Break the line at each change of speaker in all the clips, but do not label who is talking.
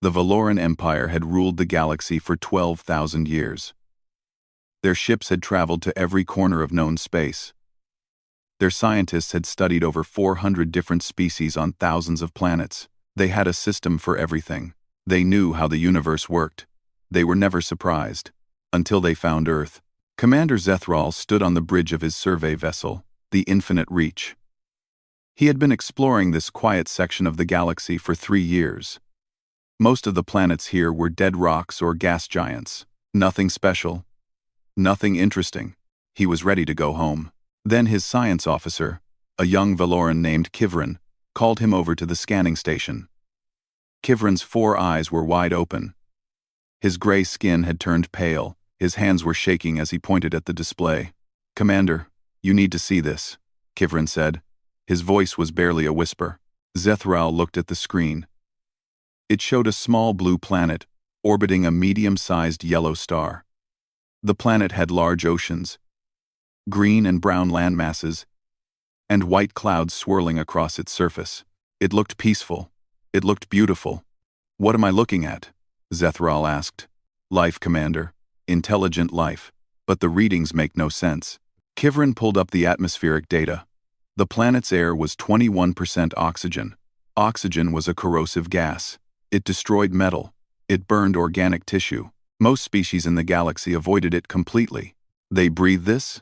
The Valoran Empire had ruled the galaxy for 12,000 years. Their ships had traveled to every corner of known space. Their scientists had studied over 400 different species on thousands of planets. They had a system for everything. They knew how the universe worked. They were never surprised. Until they found Earth. Commander Zethral stood on the bridge of his survey vessel, the Infinite Reach. He had been exploring this quiet section of the galaxy for 3 years. Most of the planets here were dead rocks or gas giants. Nothing special. Nothing interesting. He was ready to go home. Then his science officer, a young Valoran named Kivran, called him over to the scanning station. Kivran's 4 eyes were wide open. His gray skin had turned pale. His hands were shaking as he pointed at the display. "Commander, you need to see this," Kivran said. His voice was barely a whisper. Zethral looked at the screen. It showed a small blue planet, orbiting a medium-sized yellow star. The planet had large oceans, green and brown landmasses, and white clouds swirling across its surface. It looked peaceful. It looked beautiful. "What am I looking at?" Zethral asked. "Life, Commander. Intelligent life. But the readings make no sense." Kivran pulled up the atmospheric data. The planet's air was 21% oxygen. Oxygen was a corrosive gas. It destroyed metal. It burned organic tissue. Most species in the galaxy avoided it completely. "They breathe this?"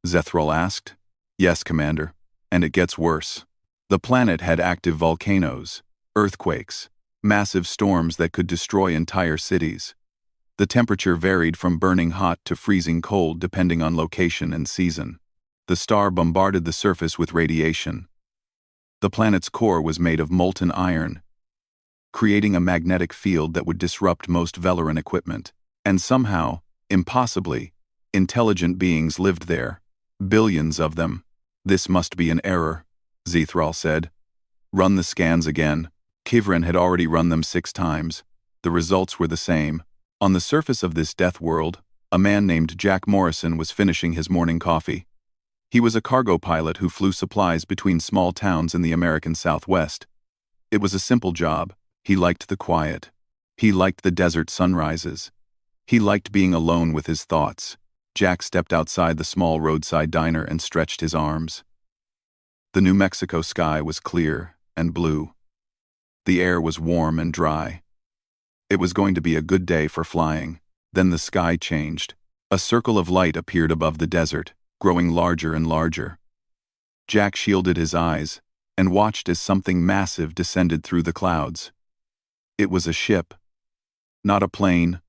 Zethral asked. "Yes, Commander. And it gets worse." The planet had active volcanoes, earthquakes, massive storms that could destroy entire cities. The temperature varied from burning hot to freezing cold depending on location and season. The star bombarded the surface with radiation. The planet's core was made of molten iron, creating a magnetic field that would disrupt most Valoran equipment. And somehow, impossibly, intelligent beings lived there. Billions of them. "This must be an error," Zethral said. "Run the scans again." Kivran had already run them 6 times. The results were the same. On the surface of this death world, a man named Jack Morrison was finishing his morning coffee. He was a cargo pilot who flew supplies between small towns in the American Southwest. It was a simple job. He liked the quiet. He liked the desert sunrises. He liked being alone with his thoughts. Jack stepped outside the small roadside diner and stretched his arms. The New Mexico sky was clear and blue. The air was warm and dry. It was going to be a good day for flying. Then the sky changed. A circle of light appeared above the desert, growing larger and larger. Jack shielded his eyes and watched as something massive descended through the clouds. It was a ship. Not a plane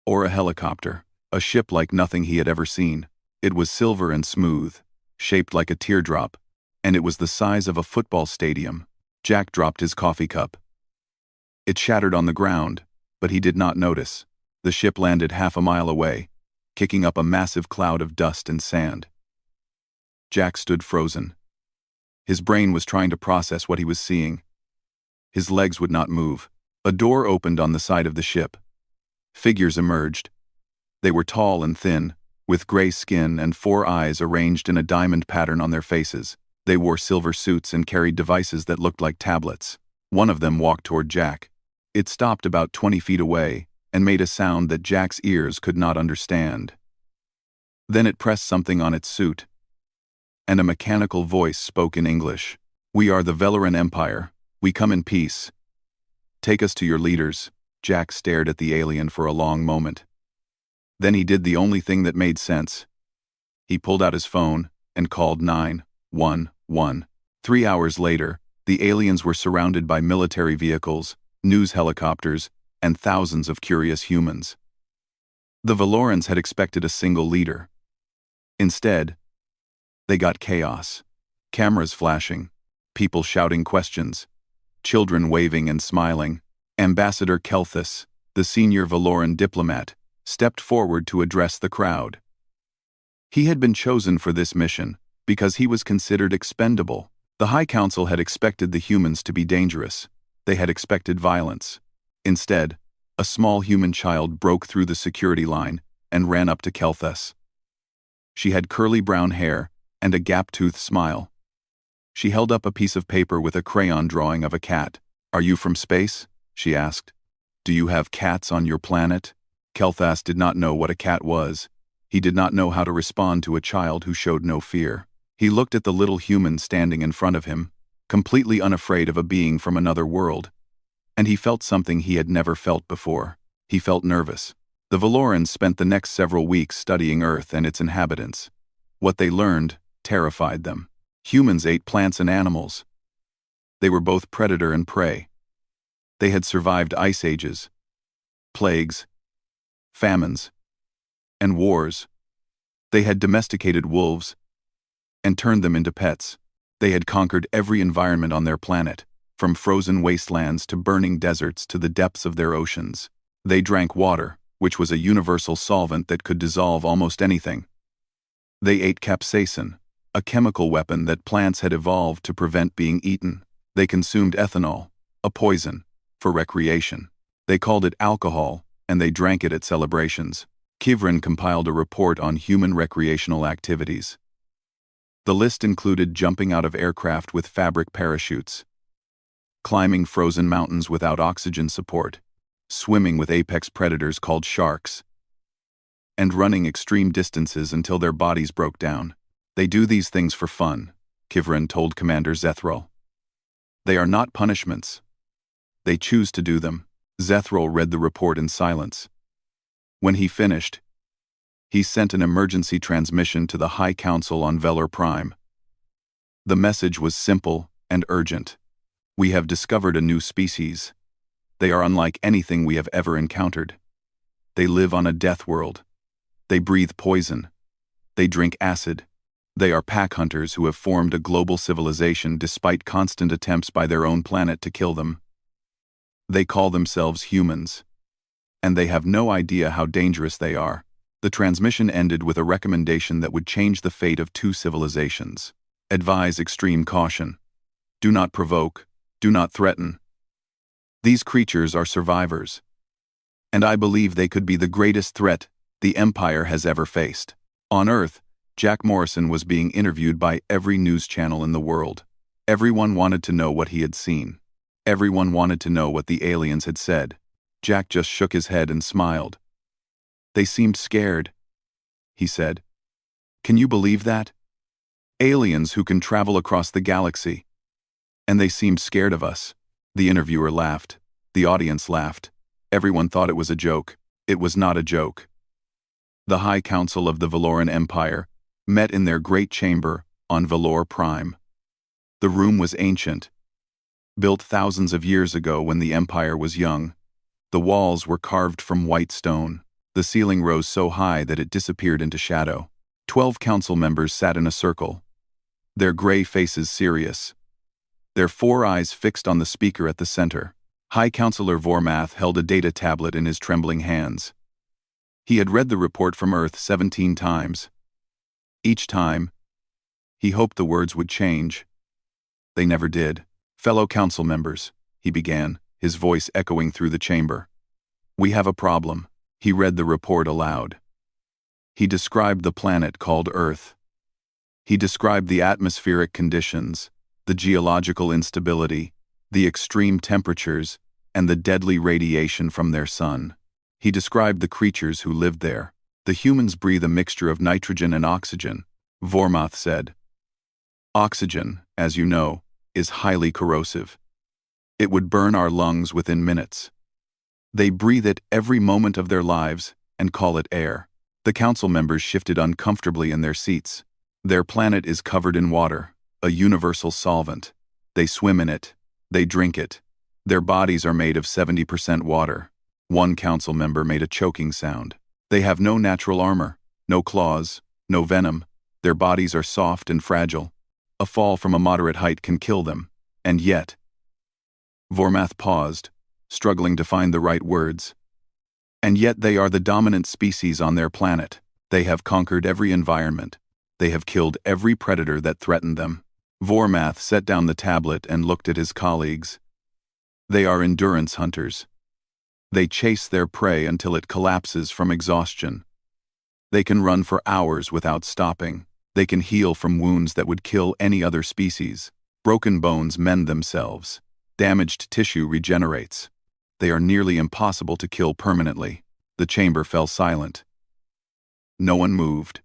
or a helicopter. A ship like nothing he had ever seen. It was silver and smooth, shaped like a teardrop, and it was the size of a football stadium. Jack dropped his coffee cup. It shattered on the ground, but he did not notice. The ship landed half a mile away, kicking up a massive cloud of dust and sand. Jack stood frozen. His brain was trying to process what he was seeing. His legs would not move. A door opened on the side of the ship. Figures emerged. They were tall and thin, with gray skin and 4 eyes arranged in a diamond pattern on their faces. They wore silver suits and carried devices that looked like tablets. One of them walked toward Jack. It stopped about 20 feet away and made a sound that Jack's ears could not understand. Then it pressed something on its suit, and a mechanical voice spoke in English. "We are the Valoran Empire. We come in peace. Take us to your leaders." Jack stared at the alien for a long moment. Then he did the only thing that made sense. He pulled out his phone and called 911. 3 hours later, the aliens were surrounded by military vehicles, news helicopters, and thousands of curious humans. The Valorans had expected a single leader. Instead, they got chaos. Cameras flashing, people shouting questions, children waving and smiling. Ambassador Kelthus, the senior Valoran diplomat, stepped forward to address the crowd. He had been chosen for this mission because he was considered expendable. The High Council had expected the humans to be dangerous. They had expected violence. Instead, a small human child broke through the security line and ran up to Kelthus. She had curly brown hair and a gap-toothed smile. She held up a piece of paper with a crayon drawing of a cat. "Are you from space?" she asked. "Do you have cats on your planet?" Kelthas did not know what a cat was. He did not know how to respond to a child who showed no fear. He looked at the little human standing in front of him, completely unafraid of a being from another world. And he felt something he had never felt before. He felt nervous. The Valorans spent the next several weeks studying Earth and its inhabitants. What they learned terrified them. Humans ate plants and animals. They were both predator and prey. They had survived ice ages, plagues, famines, and wars. They had domesticated wolves and turned them into pets. They had conquered every environment on their planet, from frozen wastelands to burning deserts to the depths of their oceans. They drank water, which was a universal solvent that could dissolve almost anything. They ate capsaicin, a chemical weapon that plants had evolved to prevent being eaten. They consumed ethanol, a poison, for recreation. They called it alcohol, and they drank it at celebrations. Kivrin compiled a report on human recreational activities. The list included jumping out of aircraft with fabric parachutes, climbing frozen mountains without oxygen support, swimming with apex predators called sharks, and running extreme distances until their bodies broke down. They do these things for fun, Kivrin told Commander Zethral. They are not punishments. They choose to do them. Zethral read the report in silence. When he finished, he sent an emergency transmission to the High Council on Velor Prime. The message was simple and urgent. We have discovered a new species. They are unlike anything we have ever encountered. They live on a death world. They breathe poison. They drink acid. They are pack hunters who have formed a global civilization despite constant attempts by their own planet to kill them. They call themselves humans. And they have no idea how dangerous they are. The transmission ended with a recommendation that would change the fate of 2 civilizations. Advise extreme caution. Do not provoke. Do not threaten. These creatures are survivors. And I believe they could be the greatest threat the Empire has ever faced. On Earth, Jack Morrison was being interviewed by every news channel in the world. Everyone wanted to know what he had seen. Everyone wanted to know what the aliens had said. Jack just shook his head and smiled. They seemed scared, he said. Can you believe that? Aliens who can travel across the galaxy. And they seemed scared of us. The interviewer laughed. The audience laughed. Everyone thought it was a joke. It was not a joke. The High Council of the Valoran Empire met in their great chamber on Velor Prime. The room was ancient, built thousands of years ago when the Empire was young. The walls were carved from white stone. The ceiling rose so high that it disappeared into shadow. 12 council members sat in a circle, their gray faces serious, their 4 eyes fixed on the speaker at the center. High Councilor Vormath held a data tablet in his trembling hands. He had read the report from Earth 17 times. Each time, he hoped the words would change. They never did. Fellow council members, he began, his voice echoing through the chamber. We have a problem. He read the report aloud. He described the planet called Earth. He described the atmospheric conditions, the geological instability, the extreme temperatures, and the deadly radiation from their sun. He described the creatures who lived there. The humans breathe a mixture of nitrogen and oxygen, Vormath said. Oxygen, as you know, is highly corrosive. It would burn our lungs within minutes. They breathe it every moment of their lives and call it air. The council members shifted uncomfortably in their seats. Their planet is covered in water, a universal solvent. They swim in it. They drink it. Their bodies are made of 70% water. One council member made a choking sound. They have no natural armor, no claws, no venom. Their bodies are soft and fragile. A fall from a moderate height can kill them. And yet... Vormath paused, struggling to find the right words. And yet they are the dominant species on their planet. They have conquered every environment. They have killed every predator that threatened them. Vormath set down the tablet and looked at his colleagues. They are endurance hunters. They chase their prey until it collapses from exhaustion. They can run for hours without stopping. They can heal from wounds that would kill any other species. Broken bones mend themselves. Damaged tissue regenerates. They are nearly impossible to kill permanently. The chamber fell silent. No one moved.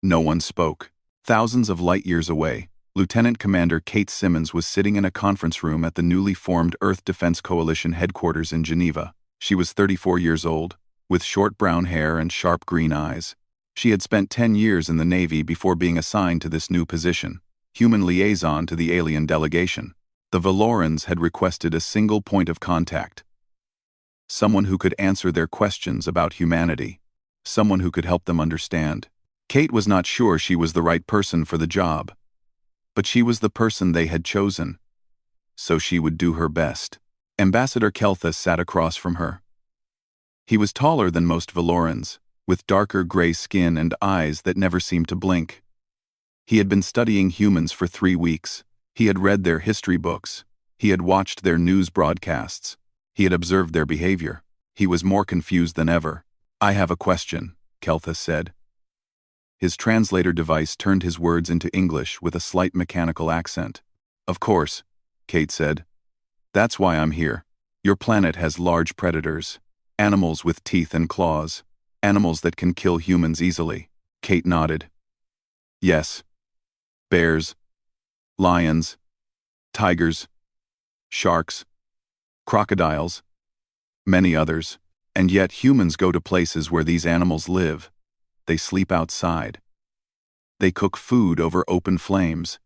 No one spoke. Thousands of light years away, Lieutenant Commander Kate Simmons was sitting in a conference room at the newly formed Earth Defense Coalition headquarters in Geneva. She was 34 years old, with short brown hair and sharp green eyes. She had spent 10 years in the Navy before being assigned to this new position, human liaison to the alien delegation. The Valorans had requested a single point of contact. Someone who could answer their questions about humanity. Someone who could help them understand. Kate was not sure she was the right person for the job. But she was the person they had chosen. So she would do her best. Ambassador Kelthus sat across from her. He was taller than most Valorans, with darker gray skin and eyes that never seemed to blink. He had been studying humans for 3 weeks. He had read their history books. He had watched their news broadcasts. He had observed their behavior. He was more confused than ever. "I have a question," Kelthus said. His translator device turned his words into English with a slight mechanical accent. "Of course," Kate said. "That's why I'm here. Your planet has large predators. Animals with teeth and claws. Animals that can kill humans easily." Kate nodded. "Yes. Bears. Lions. Tigers. Sharks. Crocodiles. Many others. And yet humans go to places where these animals live. They sleep outside. They cook food over open flames.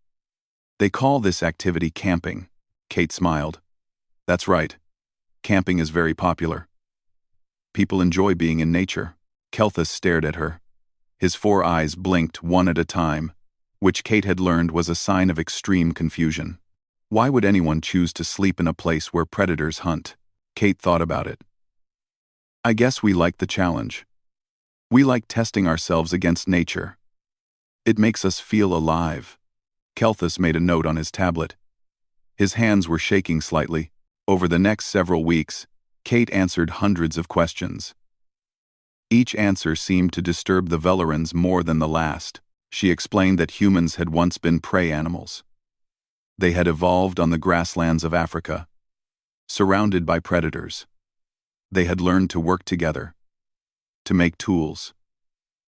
They call this activity camping." Kate smiled. "That's right. Camping is very popular. People enjoy being in nature." Kelthus stared at her. His 4 eyes blinked one at a time, which Kate had learned was a sign of extreme confusion. Why would anyone choose to sleep in a place where predators hunt? Kate thought about it. "I guess we like the challenge. We like testing ourselves against nature. It makes us feel alive." Kelthus made a note on his tablet. His hands were shaking slightly. Over the next several weeks, Kate answered hundreds of questions. Each answer seemed to disturb the Valorans more than the last. She explained that humans had once been prey animals. They had evolved on the grasslands of Africa, surrounded by predators. They had learned to work together, to make tools,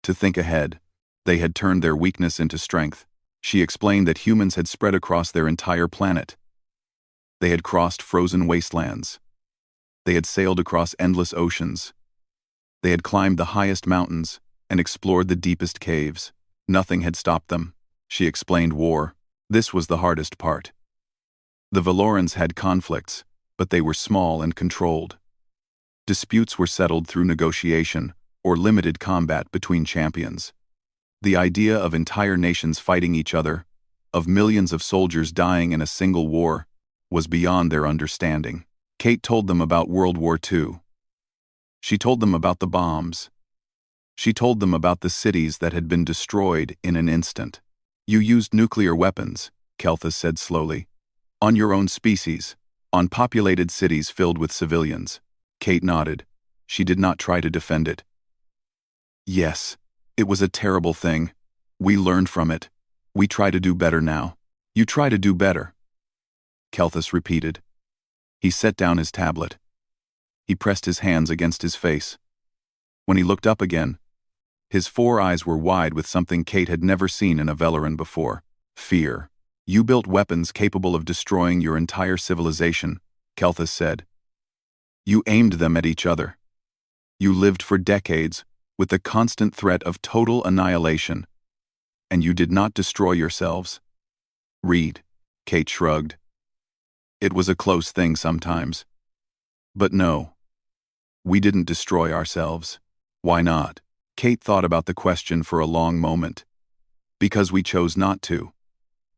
to think ahead. They had turned their weakness into strength. She explained that humans had spread across their entire planet. They had crossed frozen wastelands. They had sailed across endless oceans. They had climbed the highest mountains and explored the deepest caves. Nothing had stopped them. She explained war. This was the hardest part. The Valorans had conflicts, but they were small and controlled. Disputes were settled through negotiation or limited combat between champions. The idea of entire nations fighting each other, of millions of soldiers dying in a single war, was beyond their understanding. Kate told them about World War II. She told them about the bombs. She told them about the cities that had been destroyed in an instant. "You used nuclear weapons," Kelthus said slowly. "On your own species, on populated cities filled with civilians." Kate nodded. She did not try to defend it. "Yes, it was a terrible thing. We learned from it. We try to do better now." "You try to do better," Kelthus repeated. He set down his tablet. He pressed his hands against his face. When he looked up again, his 4 eyes were wide with something Kate had never seen in a Valoran before. "Fear. You built weapons capable of destroying your entire civilization," Kelthus said. "You aimed them at each other. You lived for decades with the constant threat of total annihilation. And you did not destroy yourselves." "Read," Kate shrugged. "It was a close thing sometimes. But no, we didn't destroy ourselves." "Why not?" Kate thought about the question for a long moment. "Because we chose not to.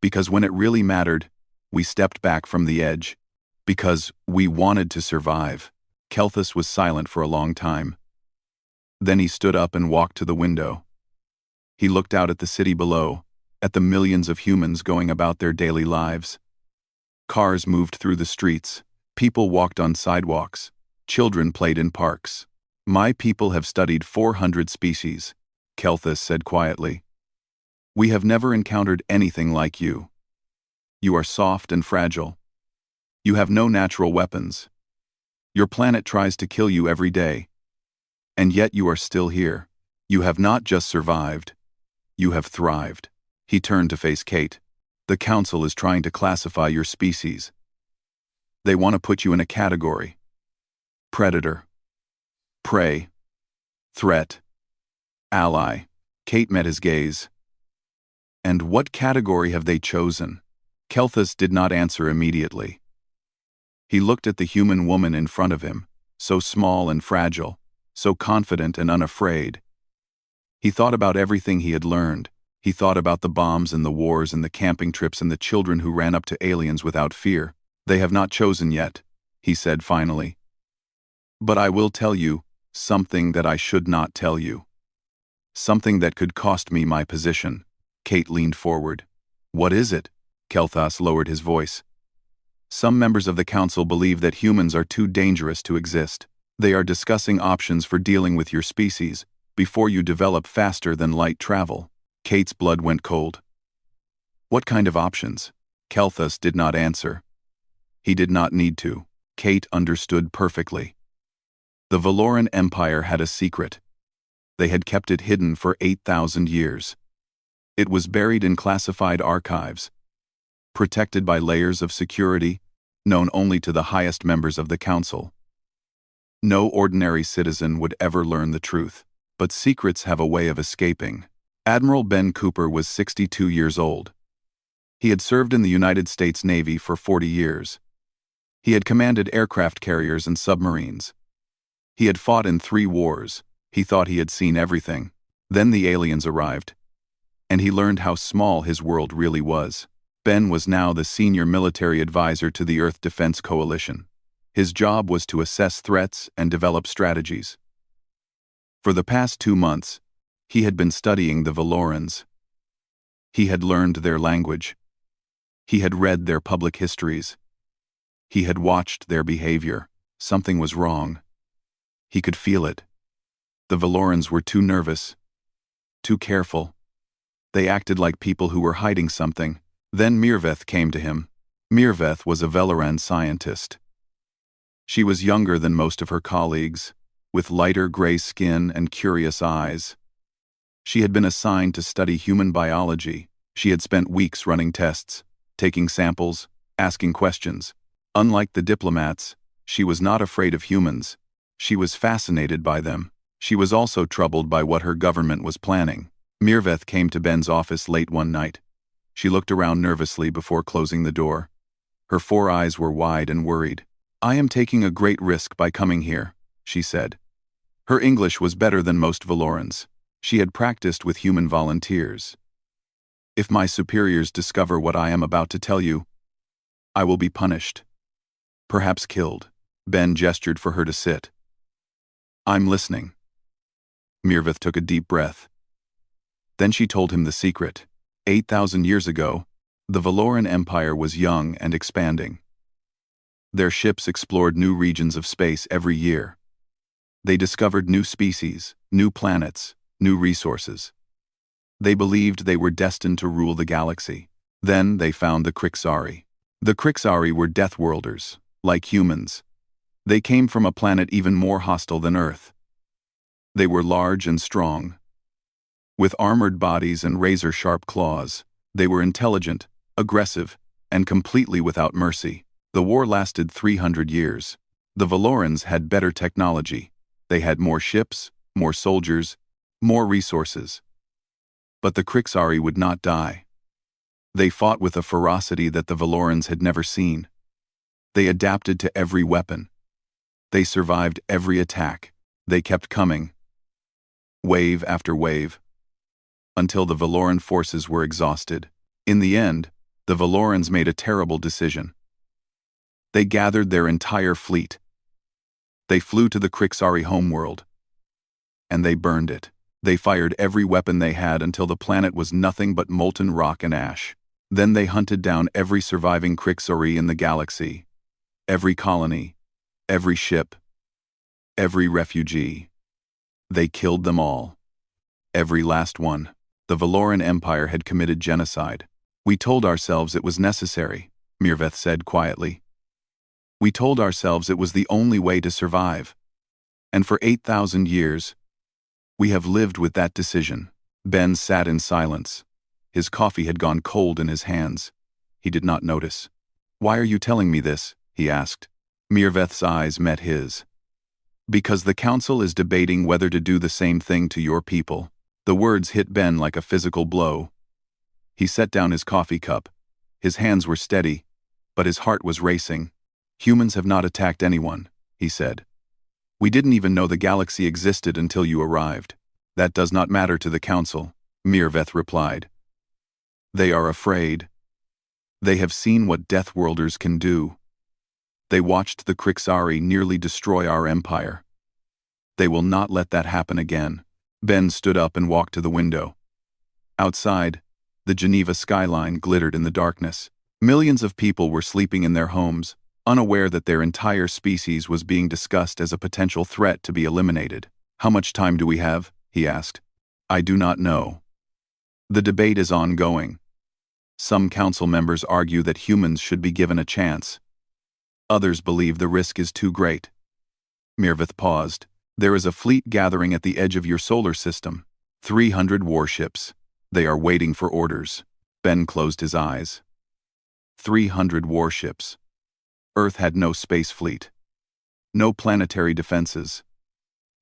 Because when it really mattered, we stepped back from the edge. Because we wanted to survive." Kelthus was silent for a long time. Then he stood up and walked to the window. He looked out at the city below, at the millions of humans going about their daily lives. Cars moved through the streets. People walked on sidewalks. Children played in parks. "My people have studied 400 species," Kelthus said quietly. "We have never encountered anything like you. You are soft and fragile. You have no natural weapons. Your planet tries to kill you every day. And yet you are still here. You have not just survived. You have thrived. He turned to face Kate. The Council is trying to classify your species. They want to put you in a category. Predator. Prey. Threat. Ally. Kate met his gaze. And what category have they chosen? Kelthus did not answer immediately. He looked at the human woman in front of him, so small and fragile, so confident and unafraid. He thought about everything he had learned. He thought about the bombs and the wars and the camping trips and the children who ran up to aliens without fear. They have not chosen yet, he said finally. But I will tell you something that I should not tell you. Something that could cost me my position. Kate leaned forward. What is it? Kelthus lowered his voice. Some members of the Council believe that humans are too dangerous to exist. They are discussing options for dealing with your species before you develop faster than light travel. Kate's blood went cold. What kind of options? Kelthus did not answer. He did not need to. Kate understood perfectly. The Valoran Empire had a secret. They had kept it hidden for 8,000 years. It was buried in classified archives, protected by layers of security, known only to the highest members of the Council. No ordinary citizen would ever learn the truth, but secrets have a way of escaping. Admiral Ben Cooper was 62 years old. He had served in the United States Navy for 40 years. He had commanded aircraft carriers and submarines. He had fought in 3 wars. He thought he had seen everything. Then the aliens arrived, and he learned how small his world really was. Ben was now the senior military advisor to the Earth Defense Coalition. His job was to assess threats and develop strategies. For the past 2 months, he had been studying the Valorans. He had learned their language. He had read their public histories. He had watched their behavior. Something was wrong. He could feel it. The Valorans were too nervous, too careful. They acted like people who were hiding something. Then Mirveth came to him. Mirveth was a Valoran scientist. She was younger than most of her colleagues, with lighter gray skin and curious eyes. She had been assigned to study human biology. She had spent weeks running tests, taking samples, asking questions. Unlike the diplomats, she was not afraid of humans. She was fascinated by them. She was also troubled by what her government was planning. Mirveth came to Ben's office late one night. She looked around nervously before closing the door. Her 4 eyes were wide and worried. I am taking a great risk by coming here, she said. Her English was better than most Valorans. She had practiced with human volunteers. If my superiors discover what I am about to tell you, I will be punished. Perhaps killed. Ben gestured for her to sit. I'm listening. Mirveth took a deep breath. Then she told him the secret. 8,000 years ago, the Valoran Empire was young and expanding. Their ships explored new regions of space every year. They discovered new species, new planets, new resources. They believed they were destined to rule the galaxy. Then they found the Krixari. The Krixari were deathworlders, like humans. They came from a planet even more hostile than Earth. They were large and strong. With armored bodies and razor-sharp claws, they were intelligent, aggressive, and completely without mercy. The war lasted 300 years. The Valorans had better technology. They had more ships, more soldiers, more resources. But the Krixari would not die. They fought with a ferocity that the Valorans had never seen. They adapted to every weapon. They survived every attack. They kept coming, wave after wave, until the Valoran forces were exhausted. In the end, the Valorans made a terrible decision. They gathered their entire fleet. They flew to the Krixari homeworld, and they burned it. They fired every weapon they had until the planet was nothing but molten rock and ash. Then they hunted down every surviving Krixari in the galaxy, every colony, every ship, every refugee. They killed them all. Every last one. The Valoran Empire had committed genocide. We told ourselves it was necessary, Mirveth said quietly. We told ourselves it was the only way to survive. And for 8,000 years, we have lived with that decision. Ben sat in silence. His coffee had gone cold in his hands. He did not notice. "Why are you telling me this?" he asked. Mirveth's eyes met his. "Because the council is debating whether to do the same thing to your people." The words hit Ben like a physical blow. He set down his coffee cup. His hands were steady, but his heart was racing. "Humans have not attacked anyone," he said. "We didn't even know the galaxy existed until you arrived." "That does not matter to the council," Mirveth replied. "They are afraid. They have seen what deathworlders can do. They watched the Krixari nearly destroy our empire. They will not let that happen again." Ben stood up and walked to the window. Outside, the Geneva skyline glittered in the darkness. Millions of people were sleeping in their homes, unaware that their entire species was being discussed as a potential threat to be eliminated. "How much time do we have?" he asked. "I do not know. The debate is ongoing. Some council members argue that humans should be given a chance. Others believe the risk is too great." Mirveth paused. "There is a fleet gathering at the edge of your solar system. 300 warships. They are waiting for orders." Ben closed his eyes. 300 warships. Earth had no space fleet. No planetary defenses.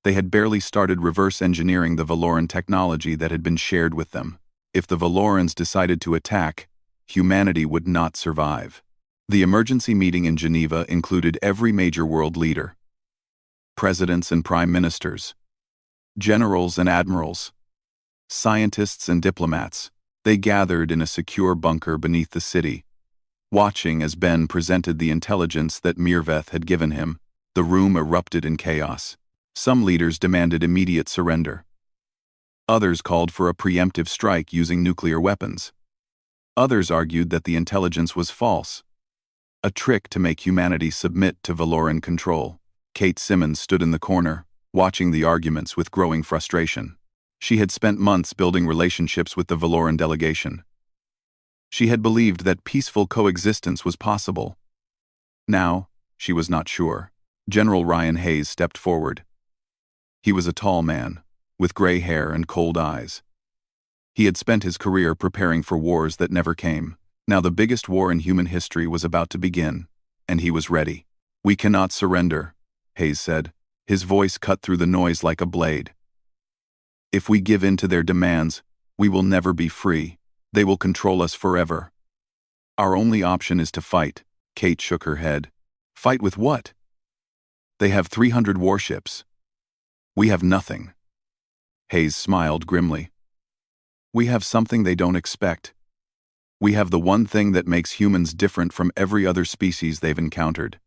They had barely started reverse engineering the Valoran technology that had been shared with them. If the Valorans decided to attack, humanity would not survive. The emergency meeting in Geneva included every major world leader. Presidents and prime ministers. Generals and admirals. Scientists and diplomats. They gathered in a secure bunker beneath the city, watching as Ben presented the intelligence that Mirveth had given him. The room erupted in chaos. Some leaders demanded immediate surrender. Others called for a preemptive strike using nuclear weapons. Others argued that the intelligence was false, a trick to make humanity submit to Valoran control. Kate Simmons stood in the corner, watching the arguments with growing frustration. She had spent months building relationships with the Valoran delegation. She had believed that peaceful coexistence was possible. Now, she was not sure. General Ryan Hayes stepped forward. He was a tall man, with gray hair and cold eyes. He had spent his career preparing for wars that never came. Now the biggest war in human history was about to begin, and he was ready. "We cannot surrender," Hayes said. His voice cut through the noise like a blade. "If we give in to their demands, we will never be free. They will control us forever. Our only option is to fight." Kate shook her head. "Fight with what? They have 300 warships. We have nothing." Hayes smiled grimly. "We have something they don't expect. We have the one thing that makes humans different from every other species they've encountered."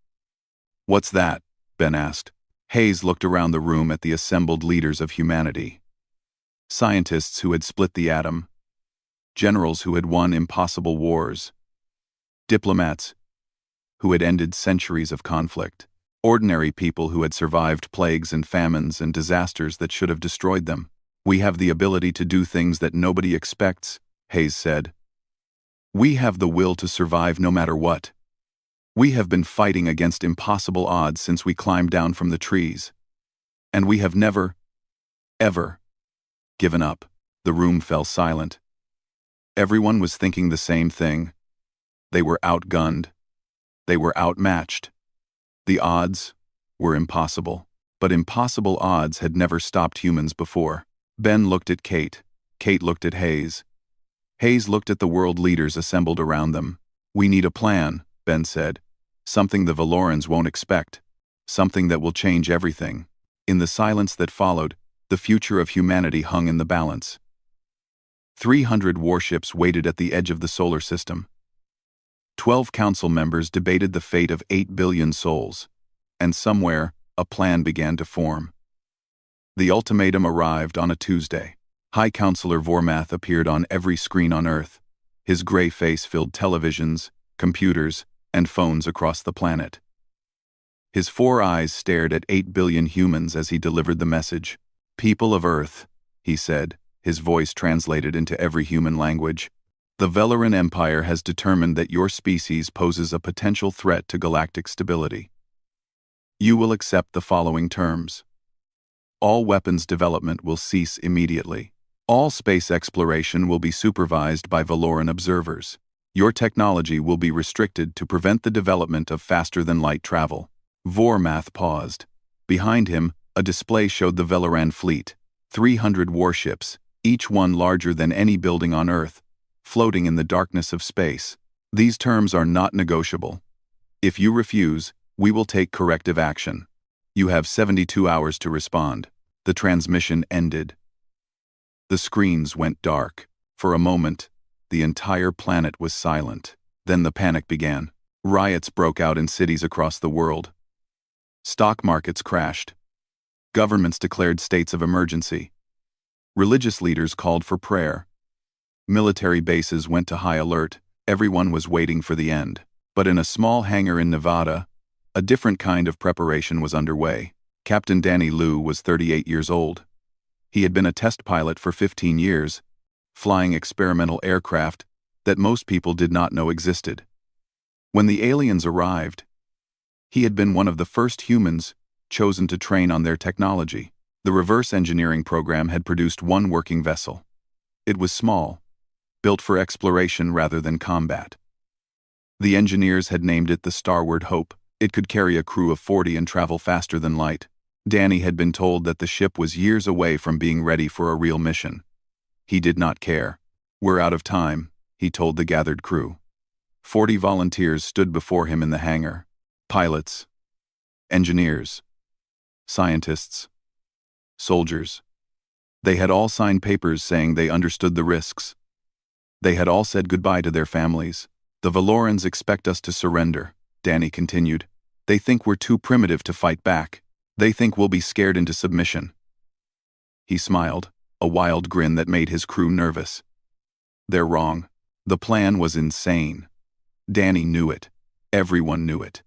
"What's that?" Ben asked. Hayes looked around the room at the assembled leaders of humanity. Scientists who had split the atom. Generals who had won impossible wars. Diplomats who had ended centuries of conflict. Ordinary people who had survived plagues and famines and disasters that should have destroyed them. "We have the ability to do things that nobody expects," Hayes said. "We have the will to survive no matter what. We have been fighting against impossible odds since we climbed down from the trees. And we have never, ever, given up." The room fell silent. Everyone was thinking the same thing. They were outgunned. They were outmatched. The odds were impossible. But impossible odds had never stopped humans before. Ben looked at Kate. Kate looked at Hayes. Hayes looked at the world leaders assembled around them. "We need a plan," Ben said. "Something the Valorans won't expect. Something that will change everything." In the silence that followed, the future of humanity hung in the balance. 300 warships waited at the edge of the solar system. 12 council members debated the fate of 8 billion souls. And somewhere, a plan began to form. The ultimatum arrived on a Tuesday. High Counselor Vormath appeared on every screen on Earth. His gray face filled televisions, computers, and phones across the planet. His 4 eyes stared at 8 billion humans as he delivered the message. "People of Earth," he said, his voice translated into every human language. The Valoran Empire has determined that your species poses a potential threat to galactic stability. You will accept the following terms. All weapons development will cease immediately. All space exploration will be supervised by Valoran observers. Your technology will be restricted to prevent the development of faster-than-light travel. Vormath paused. Behind him, a display showed the Valoran fleet, 300 warships, each one larger than any building on Earth, floating in the darkness of space. These terms are not negotiable. If you refuse, we will take corrective action. You have 72 hours to respond. The transmission ended. The screens went dark. For a moment, the entire planet was silent. Then the panic began. Riots broke out in cities across the world. Stock markets crashed. Governments declared states of emergency. Religious leaders called for prayer. Military bases went to high alert. Everyone was waiting for the end. But in a small hangar in Nevada, a different kind of preparation was underway. Captain Danny Liu was 38 years old. He had been a test pilot for 15 years, flying experimental aircraft that most people did not know existed. When the aliens arrived, he had been one of the first humans chosen to train on their technology. The reverse engineering program had produced one working vessel. It was small, built for exploration rather than combat. The engineers had named it the Starward Hope. It could carry a crew of 40 and travel faster than light. Danny had been told that the ship was years away from being ready for a real mission. He did not care. "We're out of time," he told the gathered crew. 40 volunteers stood before him in the hangar. Pilots, engineers, scientists, soldiers. They had all signed papers saying they understood the risks. They had all said goodbye to their families. "The Valorans expect us to surrender," Danny continued. "They think we're too primitive to fight back. They think we'll be scared into submission." He smiled, a wild grin that made his crew nervous. They're wrong. The plan was insane. Danny knew it. Everyone knew it.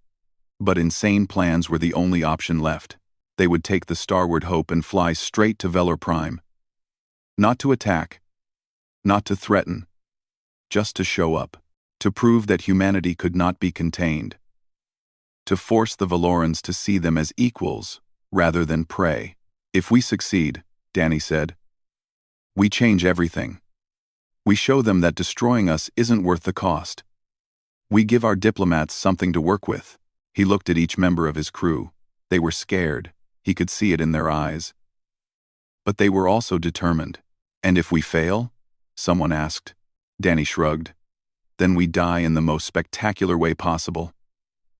But insane plans were the only option left. They would take the Starward Hope and fly straight to Velor Prime. Not to attack. Not to threaten. Just to show up. To prove that humanity could not be contained. To force the Valorans to see them as equals, rather than prey. "If we succeed," Danny said, "we change everything. We show them that destroying us isn't worth the cost. We give our diplomats something to work with." He looked at each member of his crew. They were scared. He could see it in their eyes. But they were also determined. "And if we fail?" someone asked. Danny shrugged. "Then we die in the most spectacular way possible.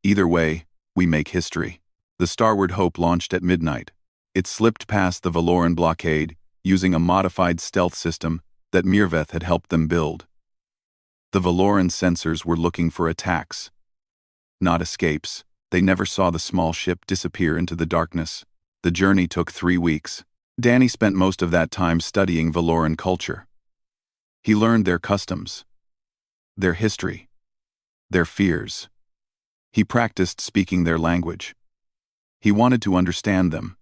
Either way, we make history." The Starward Hope launched at midnight. It slipped past the Valoran blockade, using a modified stealth system that Mirveth had helped them build. The Valoran sensors were looking for attacks, not escapes. They never saw the small ship disappear into the darkness. The journey took 3 weeks. Danny spent most of that time studying Valoran culture. He learned their customs, their history, their fears. He practiced speaking their language. He wanted to understand them,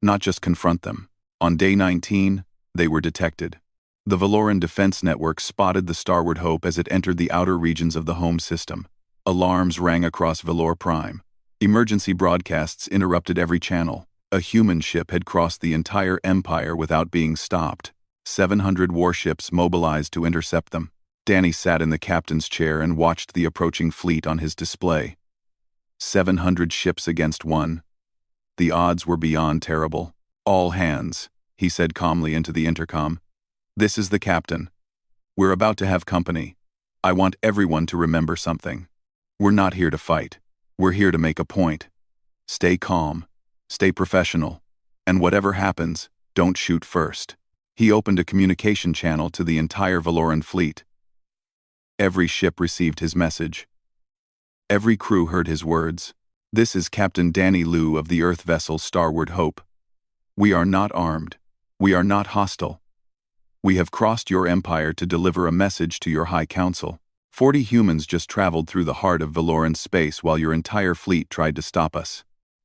not just confront them. On day 19, they were detected. The Valoran Defense Network spotted the Starward Hope as it entered the outer regions of the home system. Alarms rang across Velor Prime. Emergency broadcasts interrupted every channel. A human ship had crossed the entire empire without being stopped. 700 warships mobilized to intercept them. Danny sat in the captain's chair and watched the approaching fleet on his display. 700 ships against one. The odds were beyond terrible. "All hands," he said calmly into the intercom. "This is the captain. We're about to have company. I want everyone to remember something. We're not here to fight. We're here to make a point. Stay calm. Stay professional. And whatever happens, don't shoot first." He opened a communication channel to the entire Valoran fleet. Every ship received his message. Every crew heard his words. "This is Captain Danny Liu of the Earth vessel Starward Hope. We are not armed. We are not hostile. We have crossed your empire to deliver a message to your High Council. 40 humans just traveled through the heart of Valoran space while your entire fleet tried to stop us.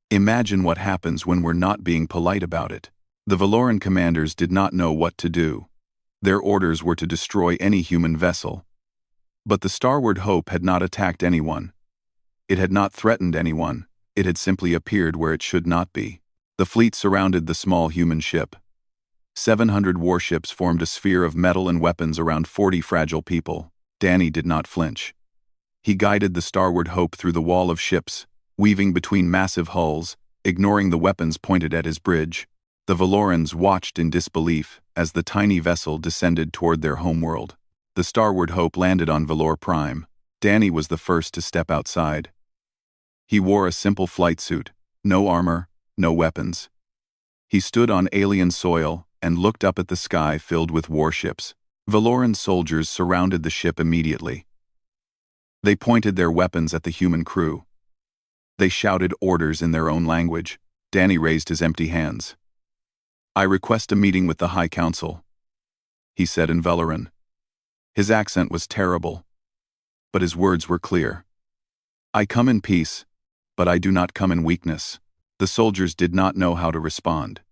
Imagine what happens when we're not being polite about it." The Valoran commanders did not know what to do. Their orders were to destroy any human vessel. But the Starward Hope had not attacked anyone. It had not threatened anyone. It had simply appeared where it should not be. The fleet surrounded the small human ship. 700 warships formed a sphere of metal and weapons around 40 fragile people. Danny did not flinch. He guided the Starward Hope through the wall of ships, weaving between massive hulls, ignoring the weapons pointed at his bridge. The Valorans watched in disbelief as the tiny vessel descended toward their homeworld. The Starward Hope landed on Valor Prime. Danny was the first to step outside. He wore a simple flight suit, no armor, no weapons. He stood on alien soil and looked up at the sky filled with warships. Valoran soldiers surrounded the ship immediately. They pointed their weapons at the human crew. They shouted orders in their own language. Danny raised his empty hands. "I request a meeting with the High Council," he said in Valoran. His accent was terrible, but his words were clear. "I come in peace, but I do not come in weakness." The soldiers did not know how to respond.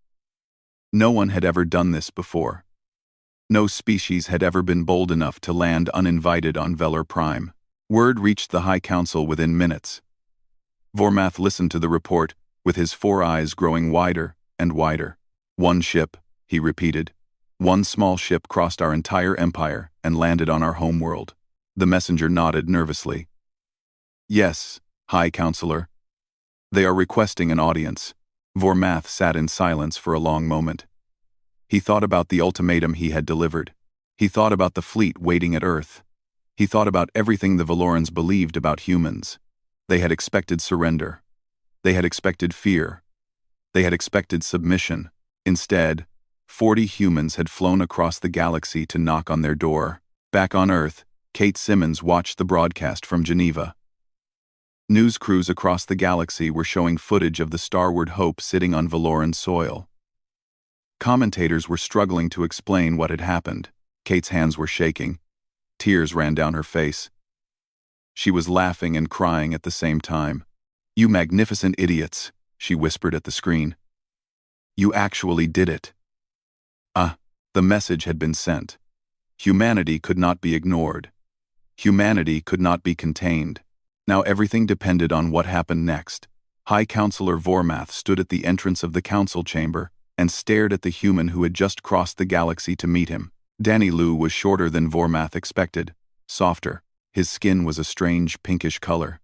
No one had ever done this before. No species had ever been bold enough to land uninvited on Velar Prime. Word reached the High Council within minutes. Vormath listened to the report, with his 4 eyes growing wider and wider. "One ship," he repeated. "One small ship crossed our entire empire and landed on our homeworld." The messenger nodded nervously. "Yes, High Counselor. They are requesting an audience." Vormath sat in silence for a long moment. He thought about the ultimatum he had delivered. He thought about the fleet waiting at Earth. He thought about everything the Valorans believed about humans. They had expected surrender. They had expected fear. They had expected submission. Instead, 40 humans had flown across the galaxy to knock on their door. Back on Earth, Kate Simmons watched the broadcast from Geneva. News crews across the galaxy were showing footage of the Starward Hope sitting on Valoran soil. Commentators were struggling to explain what had happened. Kate's hands were shaking. Tears ran down her face. She was laughing and crying at the same time. "You magnificent idiots," she whispered at the screen. "You actually did it." The message had been sent. Humanity could not be ignored. Humanity could not be contained. Now everything depended on what happened next. High Counselor Vormath stood at the entrance of the council chamber and stared at the human who had just crossed the galaxy to meet him. Danny Lu was shorter than Vormath expected, softer. His skin was a strange pinkish color.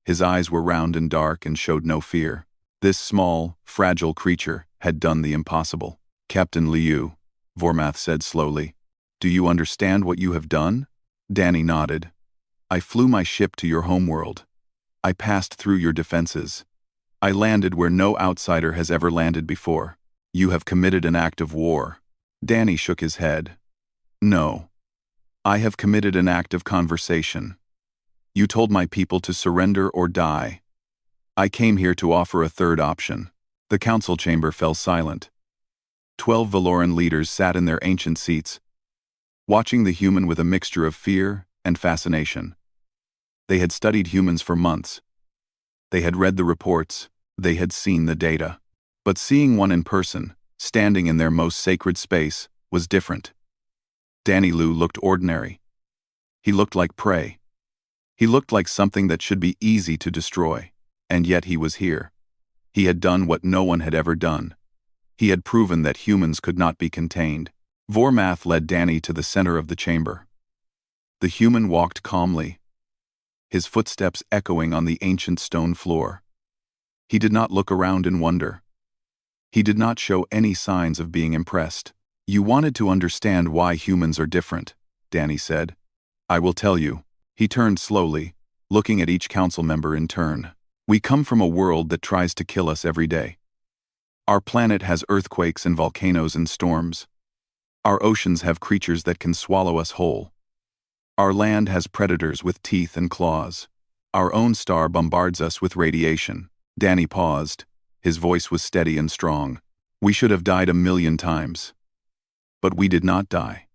His eyes were round and dark and showed no fear. This small, fragile creature had done the impossible. "Captain Liu," Vormath said slowly, "do you understand what you have done?" Danny nodded. "I flew my ship to your homeworld. I passed through your defenses. I landed where no outsider has ever landed before. You have committed an act of war." Danny shook his head. "No. I have committed an act of conversation. You told my people to surrender or die. I came here to offer a third option." The council chamber fell silent. 12 Valoran leaders sat in their ancient seats, watching the human with a mixture of fear and fascination. They had studied humans for months. They had read the reports. They had seen the data. But seeing one in person, standing in their most sacred space, was different. Danny Lu looked ordinary. He looked like prey. He looked like something that should be easy to destroy. And yet he was here. He had done what no one had ever done. He had proven that humans could not be contained. Vormath led Danny to the center of the chamber. The human walked calmly, his footsteps echoing on the ancient stone floor. He did not look around in wonder. He did not show any signs of being impressed. "You wanted to understand why humans are different," Danny said. "I will tell you." He turned slowly, looking at each council member in turn. "We come from a world that tries to kill us every day. Our planet has earthquakes and volcanoes and storms. Our oceans have creatures that can swallow us whole. Our land has predators with teeth and claws. Our own star bombards us with radiation." Danny paused. His voice was steady and strong. "We should have died 1,000,000 times. But we did not die.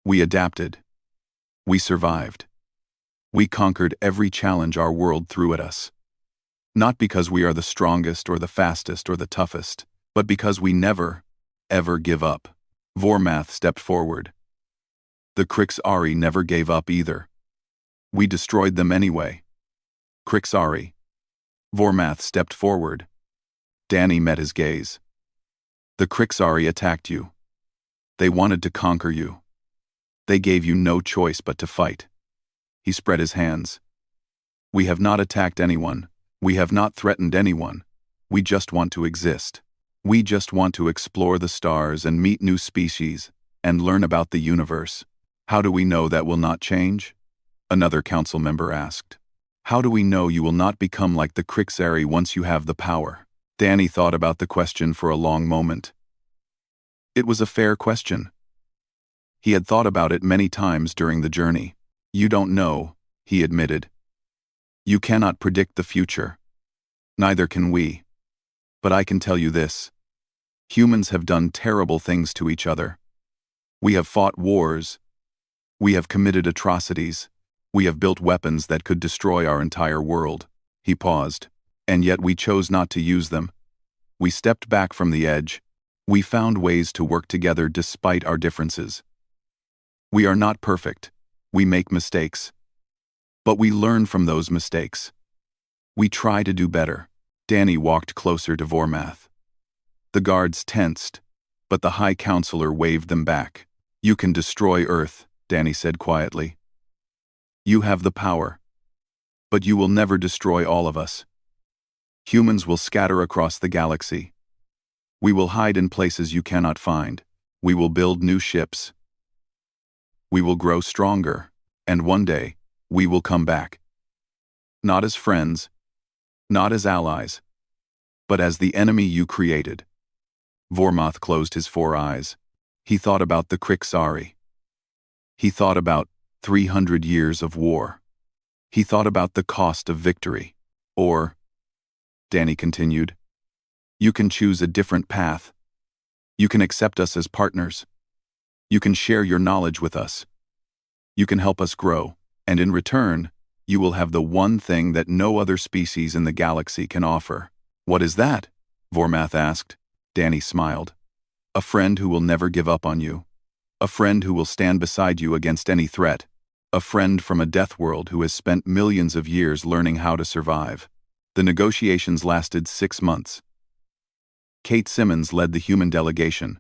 We adapted. We survived. We conquered every challenge our world threw at us. Not because we are the strongest or the fastest or the toughest, but because we never, ever give up." Vormath stepped forward. The Krixari never gave up either. We destroyed them anyway. Krixari. Vormath stepped forward. Danny met his gaze. The Krixari attacked you. They wanted to conquer you. They gave you no choice but to fight. He spread his hands. We have not attacked anyone. We have not threatened anyone. We just want to exist. We just want to explore the stars and meet new species and learn about the universe. How do we know that will not change? Another council member asked. How do we know you will not become like the Krixari once you have the power? Danny thought about the question for a long moment. It was a fair question. He had thought about it many times during the journey. You don't know, he admitted. You cannot predict the future. Neither can we. But I can tell you this. Humans have done terrible things to each other. We have fought wars. We have committed atrocities. We have built weapons that could destroy our entire world. He paused. And yet we chose not to use them. We stepped back from the edge. We found ways to work together despite our differences. We are not perfect. We make mistakes. But we learn from those mistakes. We try to do better. Danny walked closer to Vormath. The guards tensed, but the High Counselor waved them back. You can destroy Earth, Danny said quietly. You have the power. But you will never destroy all of us. Humans will scatter across the galaxy. We will hide in places you cannot find. We will build new ships. We will grow stronger, and one day, we will come back. Not as friends, not as allies, but as the enemy you created. Vormath closed his 4 eyes. He thought about the Krixari. He thought about 300 years of war. He thought about the cost of victory. Or, Danny continued, you can choose a different path. You can accept us as partners. You can share your knowledge with us. You can help us grow, and in return, you will have the one thing that no other species in the galaxy can offer. What is that? Vormath asked. Danny smiled. A friend who will never give up on you. A friend who will stand beside you against any threat. A friend from a deathworld who has spent millions of years learning how to survive. The negotiations lasted 6 months. Kate Simmons led the human delegation.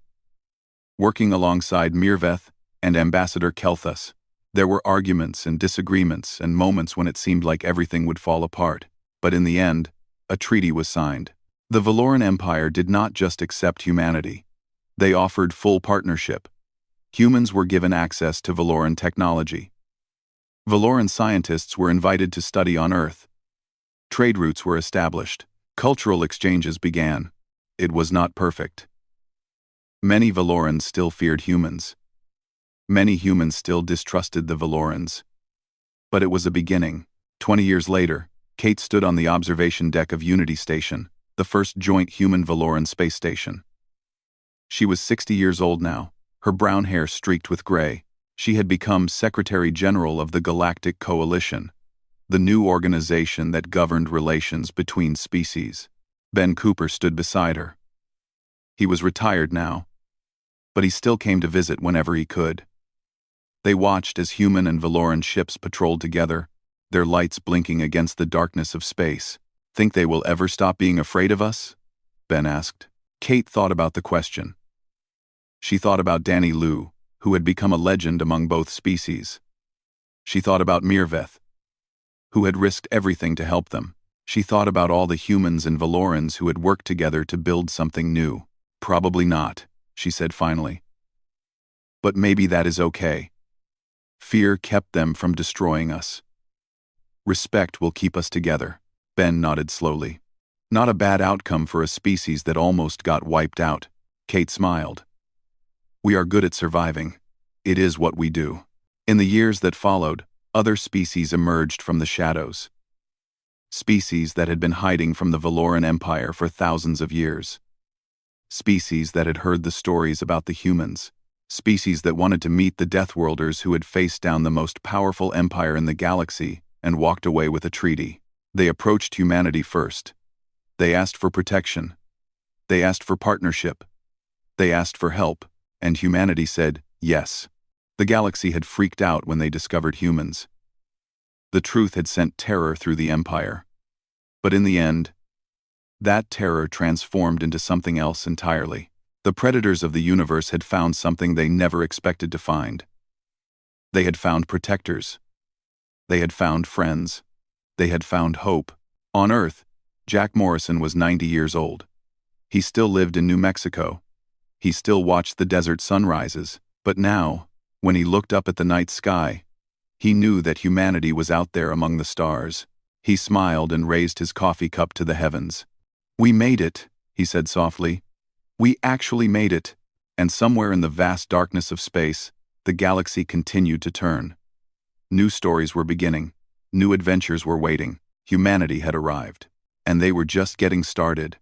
Working alongside Mirveth and Ambassador Kelthus, there were arguments and disagreements and moments when it seemed like everything would fall apart. But in the end, a treaty was signed. The Valoran Empire did not just accept humanity. They offered full partnership. Humans were given access to Valoran technology. Valoran scientists were invited to study on Earth. Trade routes were established. Cultural exchanges began. It was not perfect. Many Valorans still feared humans. Many humans still distrusted the Valorans. But it was a beginning. 20 years later, Kate stood on the observation deck of Unity Station, the first joint human-Valoran space station. She was 60 years old now, her brown hair streaked with gray. She had become Secretary General of the Galactic Coalition, the new organization that governed relations between species. Ben Cooper stood beside her. He was retired now, but he still came to visit whenever he could. They watched as human and Valoran ships patrolled together, their lights blinking against the darkness of space. Think they will ever stop being afraid of us? Ben asked. Kate thought about the question. She thought about Danny Liu, who had become a legend among both species. She thought about Mirveth, who had risked everything to help them. She thought about all the humans and Valorans who had worked together to build something new. Probably not, she said finally. But maybe that is okay. Fear kept them from destroying us. Respect will keep us together. Ben nodded slowly. Not a bad outcome for a species that almost got wiped out. Kate smiled. We are good at surviving. It is what we do. In the years that followed, other species emerged from the shadows. Species that had been hiding from the Valoran Empire for thousands of years. Species that had heard the stories about the humans. Species that wanted to meet the deathworlders who had faced down the most powerful empire in the galaxy and walked away with a treaty. They approached humanity first. They asked for protection. They asked for partnership. They asked for help. And humanity said, yes. The galaxy had freaked out when they discovered humans. The truth had sent terror through the Empire. But in the end, that terror transformed into something else entirely. The predators of the universe had found something they never expected to find. They had found protectors. They had found friends. They had found hope. On Earth, Jack Morrison was 90 years old. He still lived in New Mexico. He still watched the desert sunrises. But now, when he looked up at the night sky, he knew that humanity was out there among the stars. He smiled and raised his coffee cup to the heavens. "We made it," he said softly. "We actually made it." And somewhere in the vast darkness of space, the galaxy continued to turn. New stories were beginning. New adventures were waiting. Humanity had arrived. And they were just getting started.